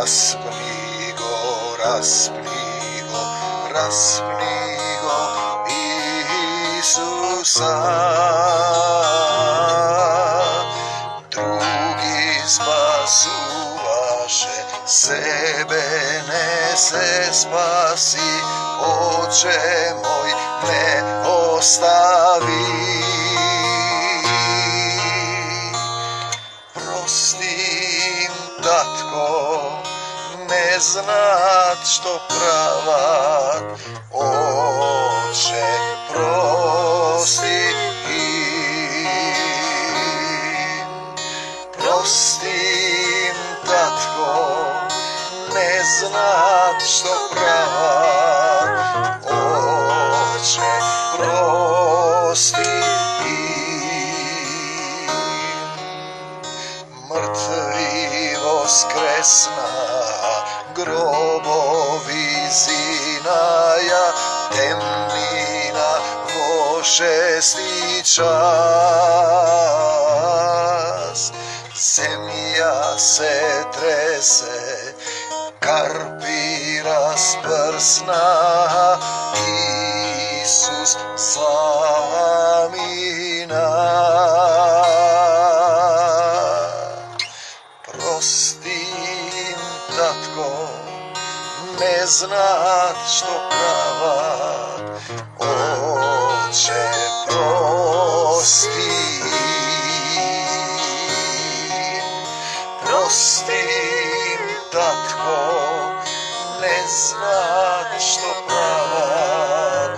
Raspni go, raspni go, raspni go, Isusa. Drugi spasuvaše, sebe ne se spasi, Oče moj ne ostavi. Prostim, tatko, ne znat što pravat, Oče prosti im. Prostim, tatko, ne znat što pravat, Oče prosti im. Mrtvi voskresna, grobovi zinaja, temnina vo šesti čas. Zemlja se trese, karpi rasprsna, Isus zamina. Prostim, tatko, ne znat što pravat, Oče prosti. Prostim, tatko, ne znat što pravat,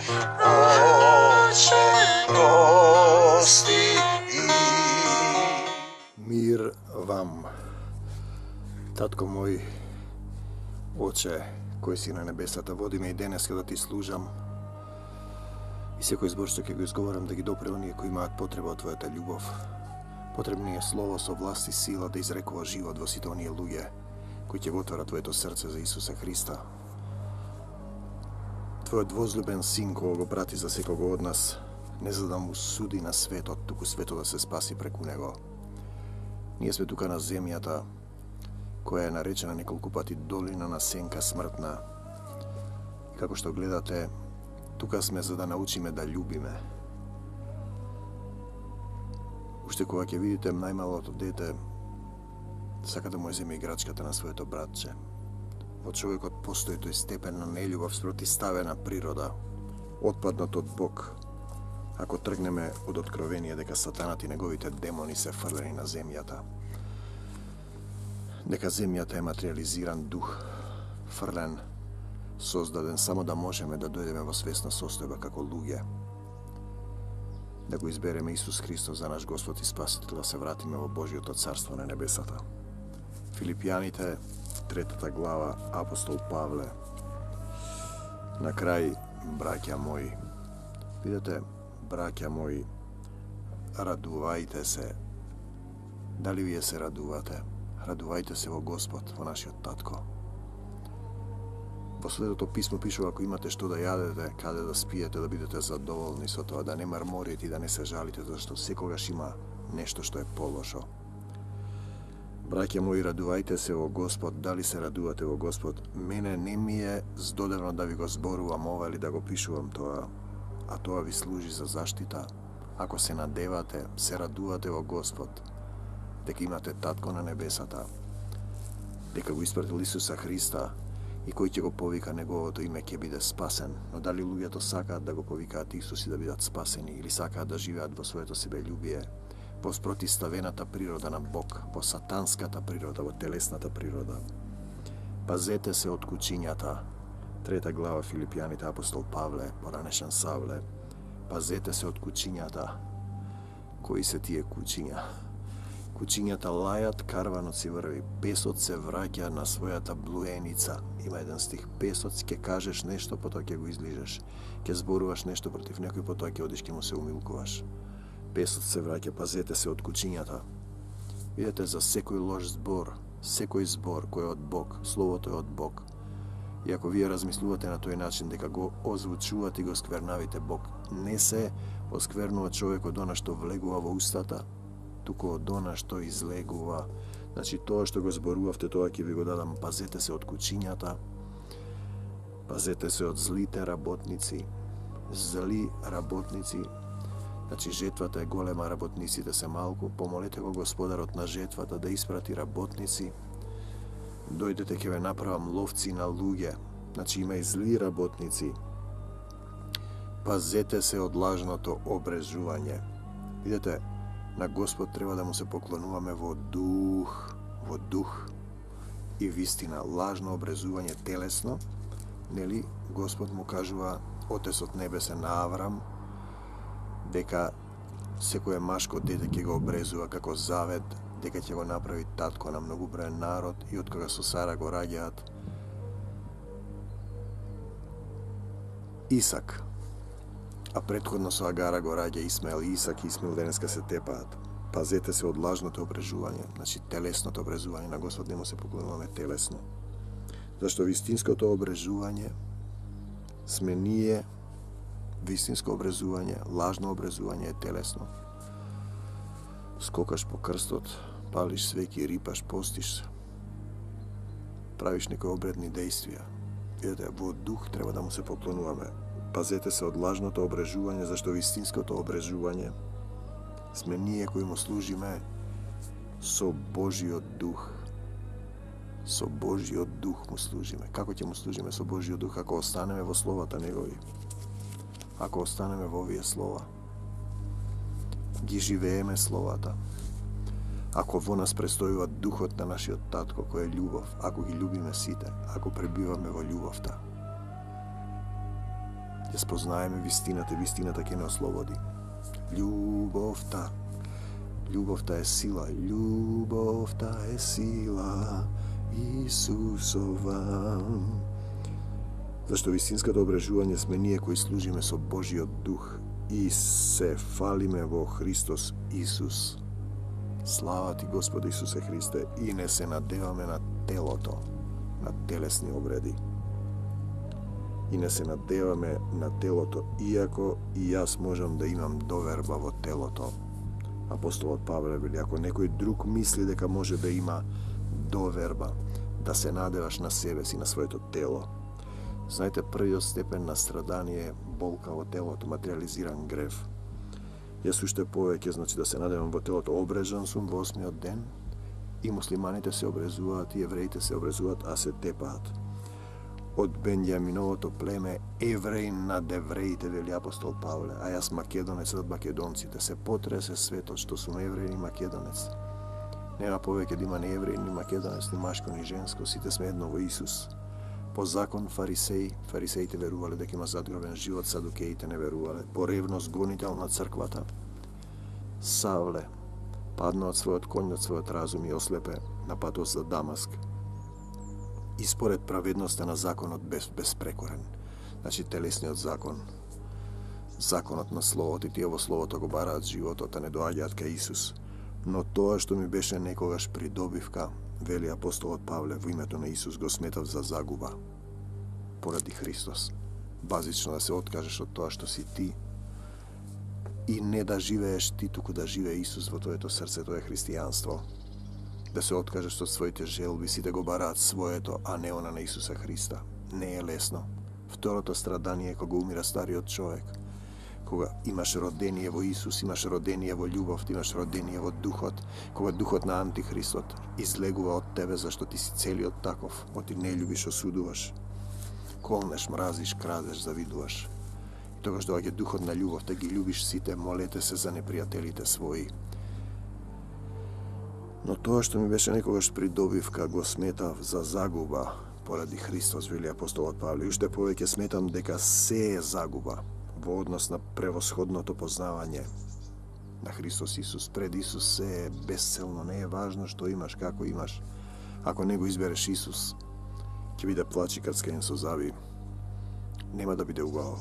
Oče prosti. Mir vam, tatko moj, Oče koji si na nebesата, води ме и денеска да ти служам и секој збор што ќе го изговорам да ги допре оние кои имаат потреба од твојата љубов. Потребни е слово со власт и сила да изрекува живот во сите оние луѓе кои ќе го отворат твоето срце за Исуса Христа. Твојот возлюбен син кој го прати за секого од нас, не за да му суди на светот, туку светот да се спаси преку него. Ние сме тука на земјата, која е наречена неколку пати долина на сенка смртна. И како што гледате, тука сме за да научиме да љубиме. Уште кога ќе видите најмалото дете, сака да му ја земе играчката на своето братче. Во човекот постои тој степен на нељубов спротивставена природа, отпаднат од Бог. Ако тргнеме од откровение дека сатанат и неговите демони се фрлени на земјата, дека земјата е материализиран дух, фрлен, создаден само да можеме да дојдеме во свесна состојба како луѓе, да го избереме Исус Христос за наш Господ и Спасител, да се вратиме во Божјото царство на небесата. Филипјаните, 3 глава, апостол Павле. На крај, браќа мои, видете, браќа мои, радувајте се. Дали вие се радувате? Радувајте се во Господ, во нашиот татко. Во Светото писмо пишува, ако имате што да јадете, каде да спиете, да бидете задоволни со тоа, да не марморите и да не се жалите, зашто секогаш има нешто што е полошо. Браќа мои, радувајте се во Господ. Дали се радувате во Господ? Мене не ми е здодевно да ви го зборувам ова или да го пишувам тоа, а тоа ви служи за заштита. Ако се надевате, се радувате во Господ, дека имате татко на небесата, дека го испратил Исуса Христа и кој ќе го повика неговото име ќе биде спасен. Но дали луѓето сакаат да го повикаат Исус и да бидат спасени или сакаат да живеат во своето себељубие, во спротивставената природа на Бог, во сатанската природа, во телесната природа? Пазете се од кучињата. 3 глава Филипјаните, апостол Павле, поранешен Савле. Пазете се од кучињата. Кои се тие кучиња? Кучињата лајат, карванот си врви, песот се враќа на својата блуеница. Има еден стих, песот ќе кажеш нешто, потоа ќе го излижеш. Ќе зборуваш нешто против некој, потоа ќе одиш, ќе му се умилкуваш. Песот се враќа, пазете се од кучињата. Видете, за секој лош збор, секој збор кој е од Бог, словото е од Бог. И ако вие размислувате на тој начин дека го озвучувате и го сквернавите Бог, не се осквернува човек од она што влегува во устата, туку од она што излегува, Значи, тоа што го зборувавте, тоа ќе ви го дадам. Пазете се од кучињата, пазете се од злите работници. Зли работници. Значи, жетвата е голема, работниците се малку. Помолете го Господарот на жетвата да испрати работници. Дојдете, ќе ве направам ловци на луѓе. Значи, има и зли работници. Пазете се од лажното обрезување. Видете, на Господ треба да му се поклонуваме во дух и вистина. Лажно обрезување телесно, нели, Господ му кажува Отецот небесен на Аврам дека секое машко дете ќе го обрезува како завет, дека ќе го направи татко на многоброен народ, и од кога со Сара го раѓаат Исак, а претходно со Агара го раѓа Исмаел, и Исак и Исмаел денеска се тепаат. Пазете се од лажното обрезување, значи телесното обрезување. На Господ не му се поклонуваме телесно. Зашто вистинското обрезување сме ние, вистинско обрезување, лажно обрезување е телесно. Скокаш по крстот, палиш свеќи, рипаш, постиш, правиш некои обредни дејствија. Видете, во дух треба да му се поклонуваме. Пазете се од лажното обрезување, зашто вистинското обрезување сме ние кои му служиме со Божиот дух. Со Божиот дух му служиме. Како ќе му служиме со Божиот дух? Ако останеме во словата негови. Ако останеме во овие слова. Ги живееме словата. Ако во нас престојува духот на нашиот татко кој е љубов, ако ги љубиме сите, ако пребиваме во љубовта, ќе спознаеме вистината, вистината ќе не ослободи. Љубовта. Љубовта е сила. Љубовта е сила Исусова. Зашто вистинското обрезување сме ние кои служиме со Божиот дух и се фалиме во Христос Исус. Слава ти, Господи Исусе Христе, и не се надеваме на телото, на телесни обреди. И не се надеваме на телото, иако и јас можам да имам доверба во телото. Апостолот Павле вели, ако некој друг мисли дека може да има доверба, да се надеваш на себе си, на своето тело. Знаете, првиот степен на страдание е болка во телото, материализиран грев. Јас уште повеќе, значи, да се надевам во телото. Обрезан сум во 8-миот ден, и муслиманите се обрезуваат, и евреите се обрезуваат, а се тепаат. Од Бенјаминовото племе евреин над евреите, вели апостол Павле, а јас македонец од македонците. Се потресе светот што сум евреин и македонец. Нема повеќе да има ни евреин, ни македонец, ни машко, ни женско, сите сме едно во Исус. По закон фарисеите верувале дека има задгробен живот, садукеите не верувале. По ревност гонител на црквата, Савле падна од својот конј, од својот разум и ослепе на патот за Дамаск. И според праведноста на законот безпрекорен. Значи телесниот закон, законот на Словото, и тие во Словото го бараат животот, а не доаѓаат кај Исус. Но тоа што ми беше некогаш придобивка, вели апостолот Павле, во името на Исус го сметав за загуба поради Христос. Базично да се откажеш од тоа што си ти и не да живееш ти, туку да живее Исус во твоето срце, тоа е христијанство. Да се откажеш од своите желби, сите го бараат своето, а не она на Исуса Христа. Не е лесно. Второто страдание е кога умира стариот човек. Кога имаш родение во Исус, имаш родение во љубов, имаш родение во духот, кога духот на антихристот излегува од тебе, зашто ти си целиот таков, оти не љубиш, осудуваш, колнеш, мразиш, крадеш, завидуваш. И тогаш доаѓа духот на љубов, да ги љубиш сите, молете се за непријателите своји. Но тоа што ми беше некогаш придобивка, го сметав за загуба поради Христос, вели апостолот Павле. И уште повеќе сметам дека се е загуба во однос на превосходното познавање на Христос Исус. Пред Исус се е безцелно, не е важно што имаш, како имаш. Ако не го избереш Исус, ќе биде плач и крцкање со зави. Нема да биде убаво.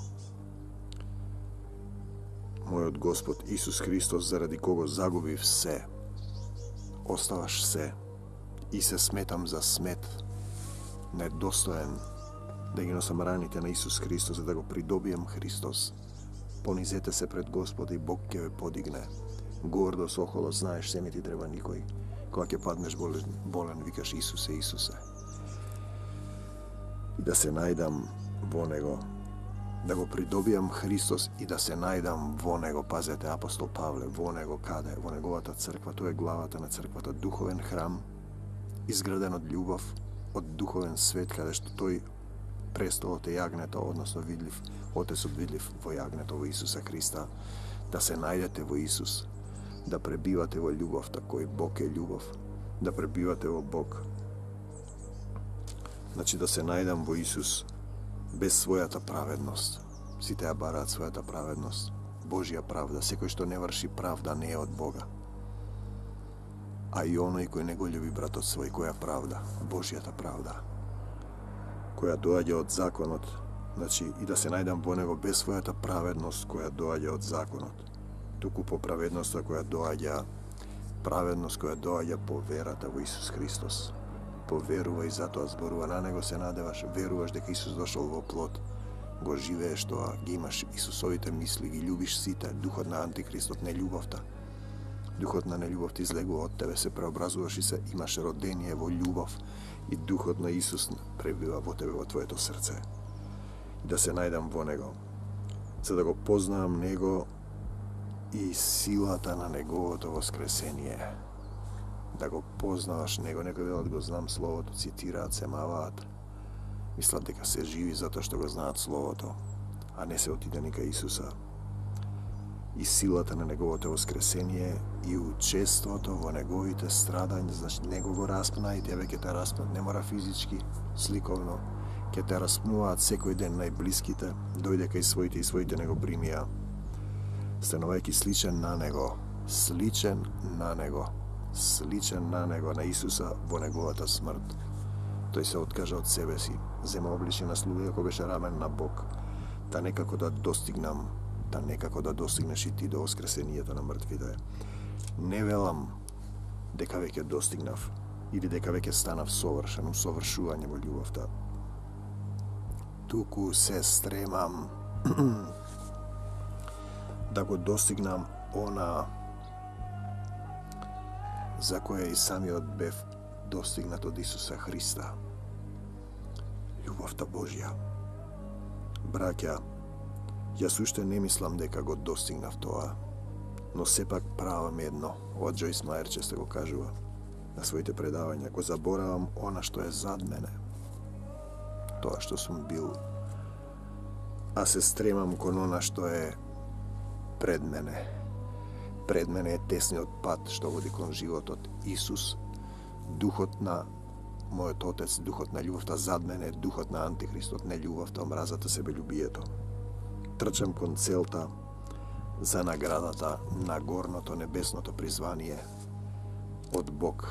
Мојот Господ Исус Христос, заради кого загубив се, оставаш се, и се сметам за смет, недостоен да ги носам раните на Исус Христос, за да го придобием Христос. Понизете се пред Господа и Бог ќе ве подигне. Гордост, охолост, знаеш, се не ти треба никој. Кога ќе паднеш болен, викаш Исусе, Исусе. И да се најдам во Него, да го придобијам Христос и да се најдам во Него. Пазете, апостол Павле, во Него каде? Во Неговата црква, тоа е главата на црквата, духовен храм, изграден од љубов, од духовен свет, каде што тој престолот е јагнето, односно видлив, Отецот видлив во јагнето, во Исуса Христа. Да се најдете во Исус, да пребивате во љубовта, кој Бог е љубов, да пребивате во Бог. Значи да се најдам во Исус без својата праведност. Сите ја бараат својата праведност. Божја правда. Секој што не врши правда не е од Бога. А и оној кој не го љуби братот свој, која правда? Божјата правда. Која доаѓа од законот. Значи и да се најдам во Него без својата праведност која доаѓа од законот. Туку по праведноста која доаѓа, праведност која доаѓа по верата во Исус Христос. Поверувај, затоа зборува, на Него се надеваш, веруваш дека Исус дошол во плот, го живееш тоа, ги имаш Исусовите мисли, ги љубиш сите, духот на антикристот, нељубовта. Духот на нељубовта излегува од тебе, се преобразуваш и се имаш родение во љубов и духот на Исус пребива во тебе, во твоето срце. И да се најдам во Него, за да го познавам Него и силата на Неговото воскресение. Да го познаваш Него, некој велат го знам Словото, цитираат, се маваат. Мислат дека се живи затоа што го знаат Словото, а не се отидени кај Исуса. И силата на Неговото воскресение и учеството во Неговите страдања, значи Него го распна и тебе ќе те распнат, не мора физички, сликовно, ќе те распнуваат секој ден најблиските, дојде кај своите и своите не го примија, станувајќи сличен на Него, сличен на Него, сличен на Него, на Исуса во Неговата смрт. Тој се откажа од себе си, зема обличие на слуга, ако беше рамен на Бог, та некако да достигнам, та некако да достигнеш и ти до воскресението на мртвите. Не велам дека веќе достигнав, или дека веќе станав совршен, усовршување во љубовта. Туку се стремам да го достигнам она за која и самиот бев достигнат од Исуса Христа. Љубовта Божја. Браќа, јас уште не мислам дека го достигнав тоа, но сепак правам едно, ова Джойс Мајер често го кажува на своите предавања, го заборавам она што е зад мене, тоа што сум бил, а се стремам кон она што е пред мене. Пред мене е тесниот пат што води кон животот. Исус, духот на мојот Отец, духот на љубовта, зад мене е духот на антихристот, не љубовта, омразата, себелюбието. Трчам кон целта за наградата на горното небесното призвание од Бог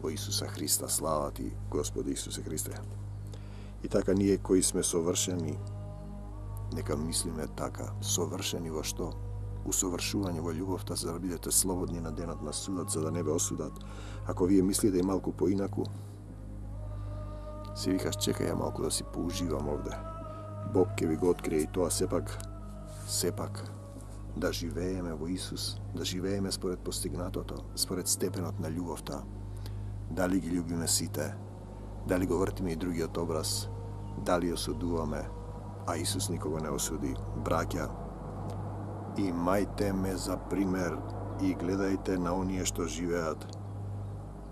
во Исуса Христа. Слава ти, Господи Исусе Христе. И така ние кои сме совршени, нека мислиме така, совршени во што? Усовршување во љубовта, за да бидете слободни на денот на судот, за да не ве осудат. Ако вие мислите и малку поинаку, си викаш, чекај ја малку да си поуживам овде. Бог ќе ви го открие и тоа сепак, да живееме во Исус, да живееме според постигнатото, според степенот на љубовта. Дали ги љубиме сите, дали го вртиме и другиот образ, дали осудуваме, а Исус никого не осуди. Браќа, имајте ме за пример и гледајте на оние што живеат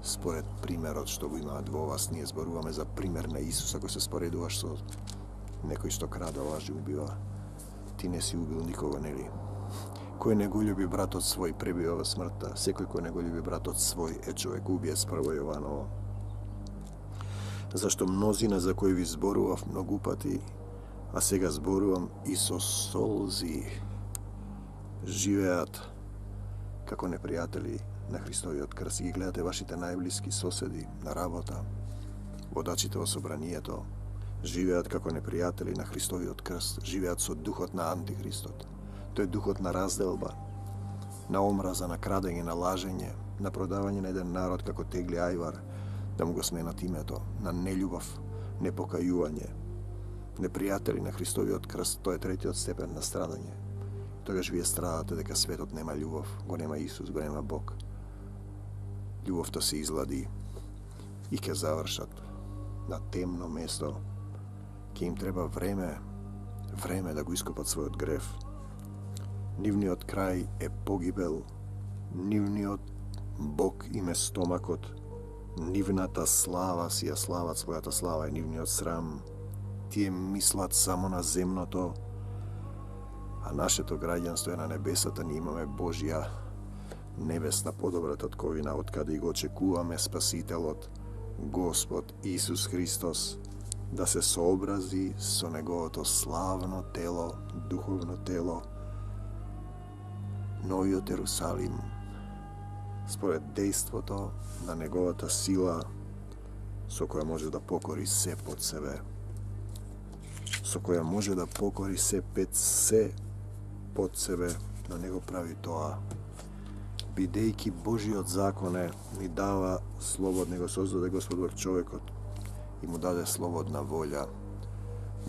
според примерот што го имаат во вас. Ние зборуваме за пример на Исус. Ако се споредуваш со некој што краде, лажи, убива, ти не си убил никого, нели? Кој не го љуби братот свој, пребива во смртта. Секој кој не го љуби братот свој е човек убиец, прво Јованово. Зашто мнозина за кои ви зборував многу пати, а сега зборувам и со солзи, живеат како непријатели на Христовиот крст. Ги гледате вашите најблиски соседи на работа, водачите во собранието, живеат како непријатели на Христовиот крст, живеат со духот на антихристот. Тој е духот на разделба, на омраза, на крадење, на лажење, на продавање на еден народ како тегли ајвар, да му го сменат името, на нељубов, непокајување, непријатели на Христовиот крст. Тоа е третиот степен на страдање. Тогаш вие страдате дека светот нема љубов, го нема Исус, го нема Бог. љубовта се излади и ќе завршат на темно место. Ќе им треба време да го ископат својот грев. Нивниот крај е погибел, нивниот Бог им е стомакот, нивната слава си ја слават, својата слава е нивниот срам. Тие мислат само на земното, а нашето граѓанство е на небесата. Ние имаме Божја небесна подобра татковина, од каде и го очекуваме Спасителот, Господ Исус Христос, да се сообрази со неговото славно тело, духовно тело, новиот Ерусалим, според дејството на неговата сила, со која може да покори се под себе, со која може да покори се под себе, но него прави тоа. Бидејќи Божиот закон ни дава слободно, го создаде Господ Бог човекот и му даде слободна волја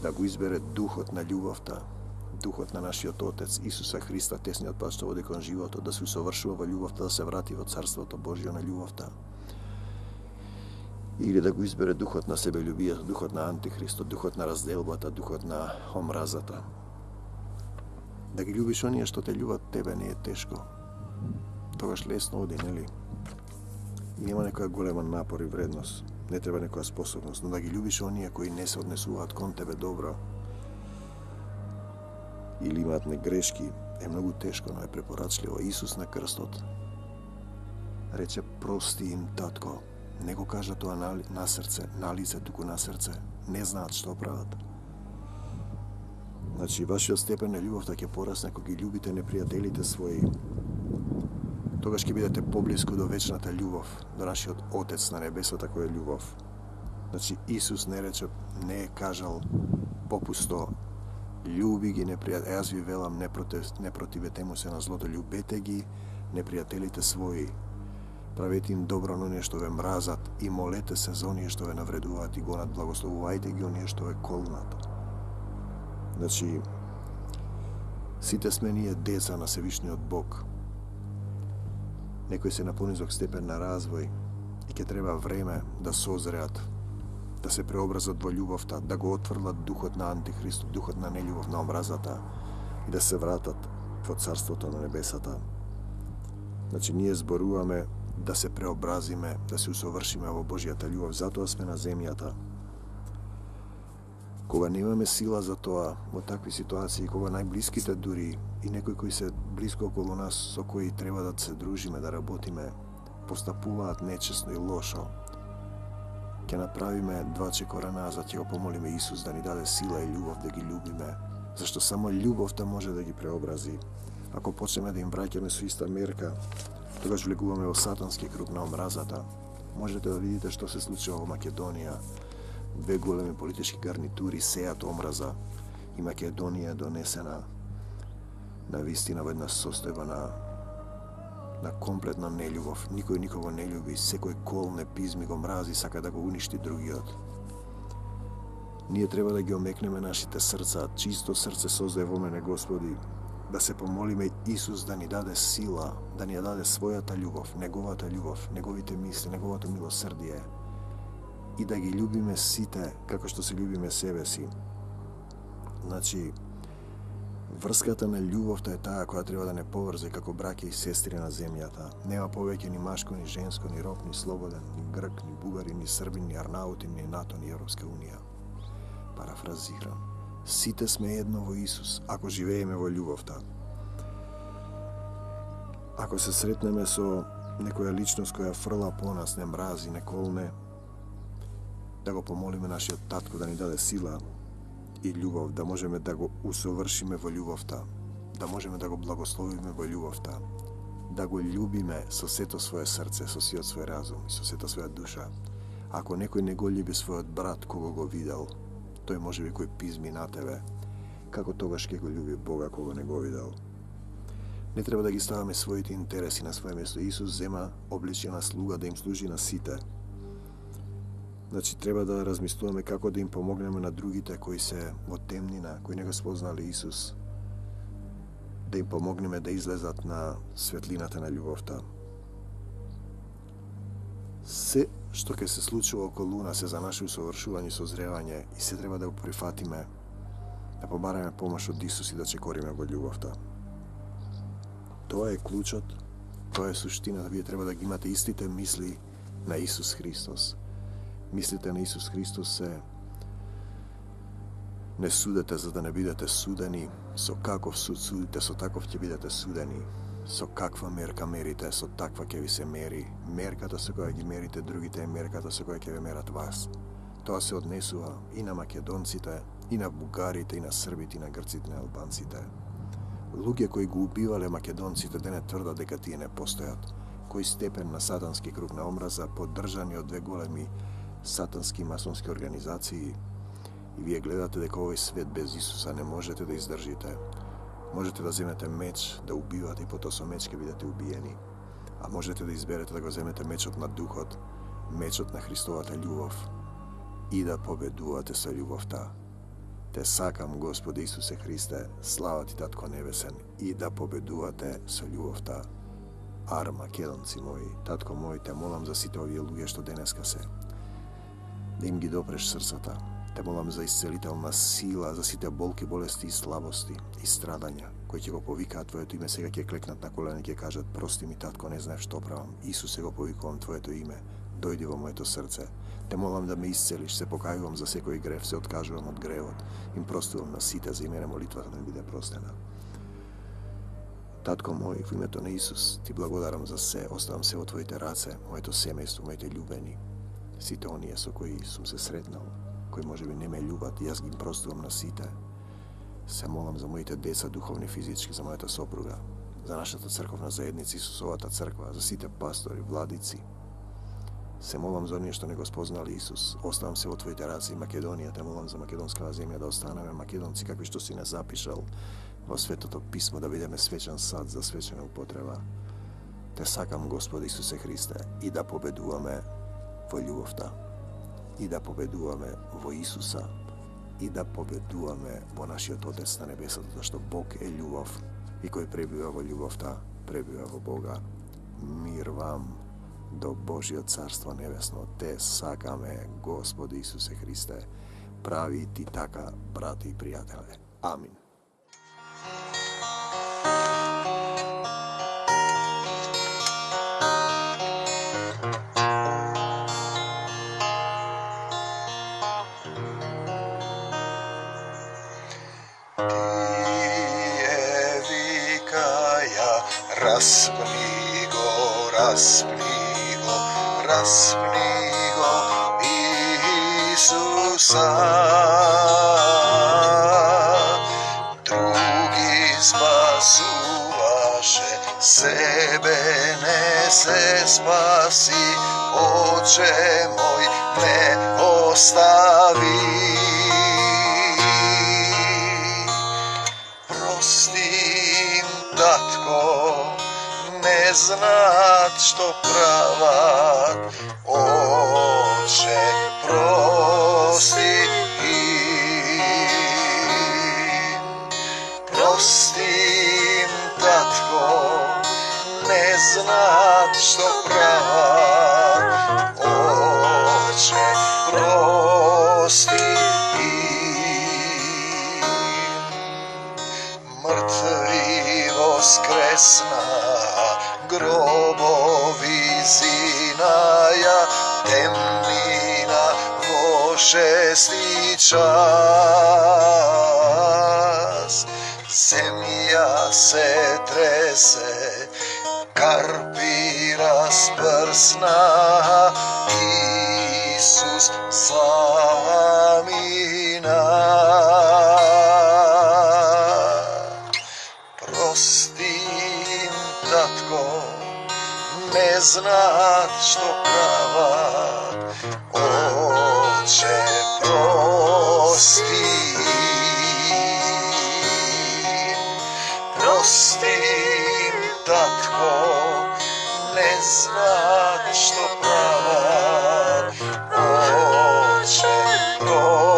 да го избере духот на љубовта, духот на нашиот Отец Исуса Христа, тесниот пат што води кон животот, да се усовршува во љубовта, да се врати во царството Божјо на љубовта. Или да го избере духот на себељубието, духот на антихристот, духот на разделбата, духот на омразата. Да ги љубиш оние што те љубат тебе не е тешко. Тогаш лесно оди, нели? И нема некоја голема напор и вредност, не треба некоја способност, но да ги љубиш оние кои не се однесуваат кон тебе добро или имаат грешки е многу тешко, но е препорачливо. Исус на крстот рече: прости им, татко. Не го кажа тоа на срце, на лице, туку на срце. Не знаат што прават. Значи, вашиот степен на љубовта ќе порасне кога ги љубите непријателите своји. Тогаш ќе бидете поблиску до вечната љубов, до нашиот Отец на небесата кој е љубов. Значи, Исус не е кажал попусто: љуби ги непријателите. Јас ви велам, не противете му се на злото, љубете ги непријателите своји. Правете им добро на оние што ве мразат и молете се за оние што ве навредуваат и гонат, благословувајте ги оние што ве колнат. Значи, сите сме ние деца на Севишниот Бог. Некои се на понизок степен на развој и ќе треба време да созреат, да се преобразат во љубовта, да го отврлат духот на антихристот, духот на нељубов, на омразата и да се вратат во царството на небесата. Значи, ние зборуваме да се преобразиме, да се усовршиме во Божјата љубов, затоа сме на земјата. Кога немаме сила за тоа, во такви ситуации, кога најблиските дури и некои кои се близко околу нас, со кои треба да се дружиме, да работиме, постапуваат нечесно и лошо, ќе направиме 2 чекора назад, ќе го помолиме Исус да ни даде сила и љубов да ги љубиме, зашто само љубовта може да ги преобрази. Ако почнеме да им враќаме со иста мерка, тогаш влегуваме во сатански круг на омразата. Можете да видите што се случува во Македонија. 2 големи политички гарнитури сеат омраза и Македонија е донесена на вистина во една состојба на комплетна нељубов. Никој никого не љуби, секој колне, пизми, го мрази, сака да го уништи другиот. Ние треба да ги омекнеме нашите срца, чисто срце создај во мене, Господи, да се помолиме Исус да ни даде сила, да ни ја даде својата љубов, неговата љубов, неговите мисли, неговото милосрдие и да ги љубиме сите како што се љубиме себе си. Значи, врската на љубовта е таа која треба да не поврзе како браќа и сестри на земјата. Нема повеќе ни машко, ни женско, ни роб, ни слободен, ни грк, ни бугари, ни србин, ни арнаутин, ни НАТО, ни Европска унија. Парафразирам. Сите сме едно во Исус, ако живееме во љубовта. Ако се сретнеме со некоја личност која фрла по нас, не мрази, не колне, да го помолиме нашиот татко да ни даде сила и љубов, да можеме да го усовршиме во љубовта, да можеме да го благословиме во љубовта, да го љубиме со сето своје срце, со сиот свој разум и со сета своја душа. Ако некој не го љуби својот брат кого го видел, тој може би кој пизми на тебе, како тогаш ќе го љуби Бога кого не го видел. Не треба да ги ставаме своите интереси на своје место. Исус зема обличие на слуга да им служи на сите. Значи, треба да размислуваме како да им помогнеме на другите кои се во темнина, кои не го спознали Исус, да им помогнеме да излезат на светлината на љубовта. Се што ќе се случува околу нас е за наше усовршување и созревање и се треба да го прифатиме, да побараме помош од Исус и да чекориме во љубовта. Тоа е клучот, тоа е суштината. Вие треба да ги имате истите мисли на Исус Христос. Мислите на Исус Христос се: не судете за да не бидете судени, со каков суд судите, со таков ќе бидете судени. Со каква мерка мерите, со таква ќе ви се мери. Мерката со која ги мерите другите е мерката со која ќе ве мерат вас. Тоа се однесува и на македонците, и на бугарите, и на србите, и на грците, и на албанците. Луѓе кои го убивале македонците дене тврдат дека тие не постојат. Кој степен на сатански круг на омраза, поддржани од две големи сатански масонски организации, и вие гледате дека овој свет без Исуса не можете да издржите. Можете да земете меч, да убивате и потоа со меч ќе бидете убиени. А можете да изберете да го земете мечот на духот, мечот на Христовата љубов и да победувате со љубовта. Те сакам, Господи Исусе Христе, слава Ти, Татко Небесен, и да победувате со љубовта. Ар, македонци мои, Татко мој, те молам за сите овие луѓе што денеска се, да им ги допреш срцата. Те молам за исцелителна сила, за сите болки, болести и слабости и страдања, кои ќе го повикаат Твоето име, сега ќе клекнат на колена и ќе кажат: прости ми, Татко, не знаев што правам. Исусе, го повикувам Твоето име, дојди во моето срце. Те молам да ме исцелиш, се покајувам за секој грев, се откажувам од гревот, им простувам на сите, за имене молитвата да ми биде простена. Татко мој, во името на Исус, Ти благодарам за се, оставам се во Твоите раце, моето семејство, моите љубени, сите оние со кои сум се сретнал, кои можеби не ме љубат, јас ги простувам на сите. Се молам за моите деца, духовни, физички, за мојата сопруга, за нашата црковна заедница, Исусовата црква, за сите пастори, владици. Се молам за оние што не го спознали Исус. Оставам се во Твоите раце и Македонија. Те молам за македонската земја да останеме македонци, какви што си не запишал во Светото писмо, да бидеме свечен сад за свечена употреба. Те сакам, Господи Исусе Христе, и да победуваме во љубовта, и да победуваме во Исуса, и да победуваме во нашиот Отец на небесата, зашто Бог е љубов и кој пребива во љубовта, пребива во Бога. Мир вам до Божиот царство небесно. Те сакаме, Господи Исусе Христе. Прави Ти така, брати и пријателе. Амин. Тие викаја, распни го, распни го, распни го, Исуса. Други спасуваше, себе не се спаси, Оче мој не остави. Прости им, Татко, не знаат што прават, Оче, прости им. Прости им, Татко, не знаат што прават, Оче, прости им. Мртви воскресна, гробови зинаја, темнина во 6 час. Земја се тресе, карпи распрсна, Исус замина. Прости им, Татко, не знаат што прават, Оче, прости им. Прости им, Татко, не знаат што прават, Оче, прости